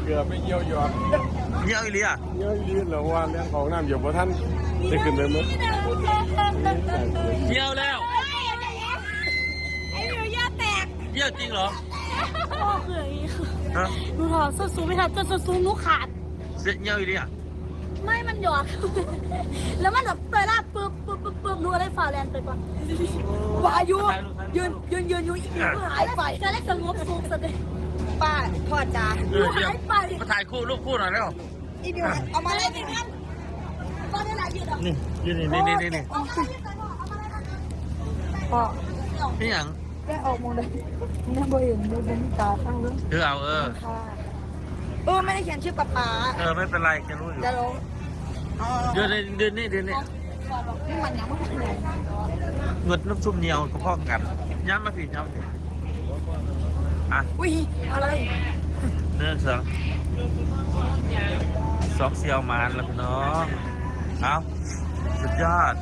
เกือบไม่เยี่ยวยอด เยี่ยวอีเลีย เยี่ยวยืดแล้วว่าเรื่องของน้ำอยู่บนท่านได้ขึ้นไปมั้ย เยี่ยวแล้ว ไอ้หนูย่าแตก เยี่ยวจริงเหรอ พ่อคืออย่างนี้คือ ฮะ หนูถอดส้นสูงไม่ทันจนส้นสูงหนูขาด เยี่ยวอีเลีย ไม่มันหยอก แล้วมันแบบเตยลาดปึ๊บหนูอะไรฝ่าแลนไปก่อนวายุยืนอยู่อีกหายไปจะได้สงบสุขสักทีป้าพ่อจ๋าหนูหายไป มาถ่ายคู่รูปคู่หน่อยแล้ว อีบิวเอามาเลยพี่ครับก็ได้หลายยืดอ่ะ นี่ยืนนี่ พ่อ นี่อย่าง แกออกมองเลยนี่บ่เห็นบ่มีตาข้างนึง เอาค่ะไม่ได้เขียนชื่อป๊าป๊า ไม่เป็นไรแกรู้อยู่ จะลง เดือนนี่นี่มันยังไม่ถึงไหน เงินน้ำซุปเหนียวก็พ้องกันย้ำมาผิดย้ำผิดอ่ะ อุ้ยอะไร เนื่องสองเซียวมานแล้วพี่น้องเอาสุดยอด